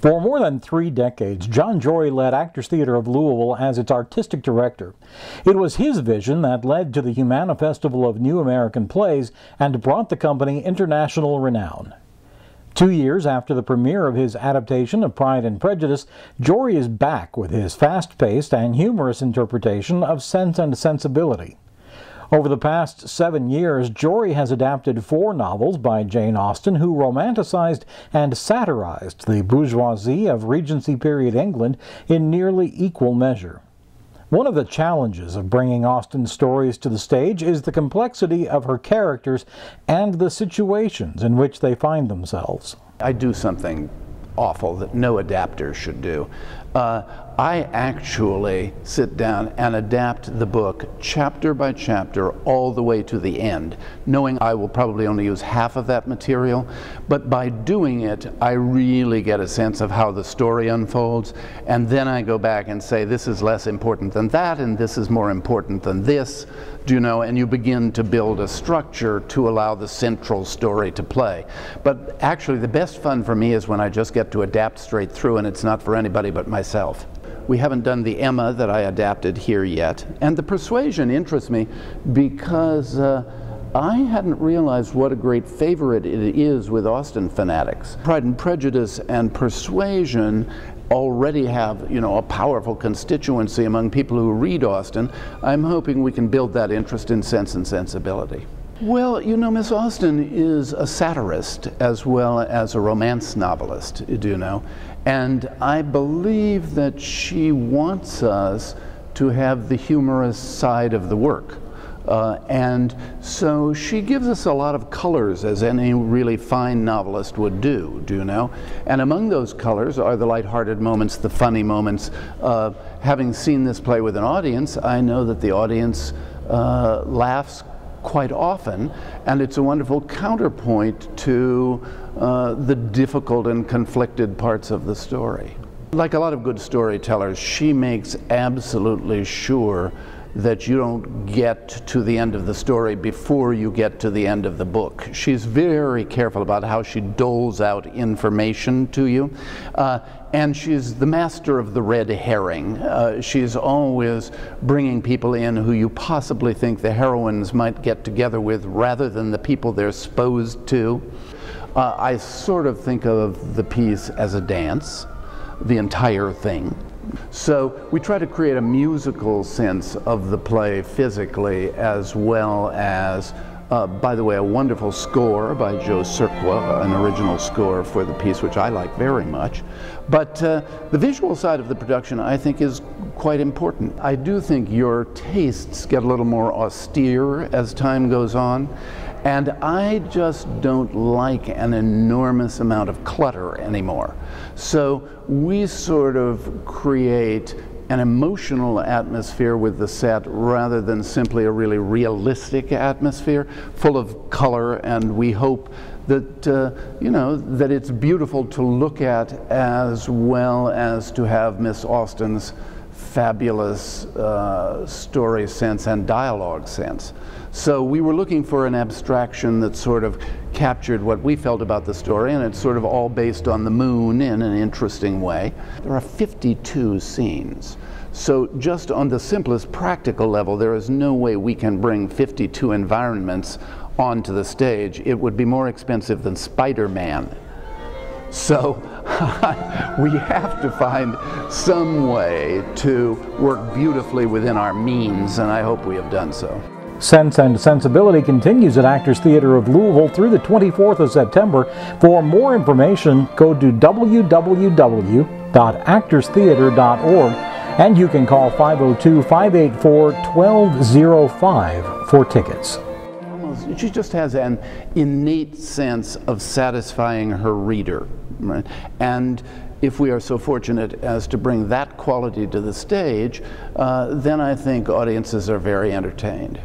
For more than 3 decades, John Jory led Actors Theatre of Louisville as its artistic director. It was his vision that led to the Humana Festival of New American Plays and brought the company international renown. 2 years after the premiere of his adaptation of Pride and Prejudice, Jory is back with his fast-paced and humorous interpretation of Sense and Sensibility. Over the past 7 years, Jory has adapted 4 novels by Jane Austen, who romanticized and satirized the bourgeoisie of Regency period England in nearly equal measure. One of the challenges of bringing Austen's stories to the stage is the complexity of her characters and the situations in which they find themselves. I do something awful that no adapter should do. I actually sit down and adapt the book chapter by chapter all the way to the end, knowing I will probably only use half of that material, but by doing it I really get a sense of how the story unfolds, and then I go back and say this is less important than that and this is more important than this, do you know, and you begin to build a structure to allow the central story to play. But actually the best fun for me is when I just get to adapt straight through and it's not for anybody but myself. We haven't done the Emma that I adapted here yet, and the Persuasion interests me because I hadn't realized what a great favorite it is with Austen fanatics. Pride and Prejudice and Persuasion already have, you know, a powerful constituency among people who read Austen. I'm hoping we can build that interest in Sense and Sensibility. Well, you know, Miss Austen is a satirist as well as a romance novelist, do you know? And I believe that she wants us to have the humorous side of the work. And so she gives us a lot of colors, as any really fine novelist would do you know? And among those colors are the lighthearted moments, the funny moments. Having seen this play with an audience, I know that the audience laughs quite often, and it's a wonderful counterpoint to the difficult and conflicted parts of the story. Like a lot of good storytellers, she makes absolutely sure that you don't get to the end of the story before you get to the end of the book. She's very careful about how she doles out information to you. And she's the master of the red herring. She's always bringing people in who you possibly think the heroines might get together with rather than the people they're supposed to. I sort of think of the piece as a dance, the entire thing. So we try to create a musical sense of the play physically, as well as, by the way, a wonderful score by Joe Cerqua, an original score for the piece, which I like very much. But the visual side of the production, I think, is quite important. I do think your tastes get a little more austere as time goes on, and I just don't like an enormous amount of clutter anymore. So we sort of create an emotional atmosphere with the set rather than simply a really realistic atmosphere full of color, and we hope that you know, that it's beautiful to look at as well as to have Miss Austen's fabulous story sense and dialogue sense. So we were looking for an abstraction that sort of captured what we felt about the story, and it's sort of all based on the moon in an interesting way. There are 52 scenes. So just on the simplest practical level, there is no way we can bring 52 environments onto the stage. It would be more expensive than Spider-Man. So we have to find some way to work beautifully within our means, and I hope we have done so. Sense and Sensibility continues at Actors Theatre of Louisville through the 24th of September. For more information, go to www.actorstheatre.org, and you can call 502-584-1205 for tickets. She just has an innate sense of satisfying her reader, right? And if we are so fortunate as to bring that quality to the stage, then I think audiences are very entertained.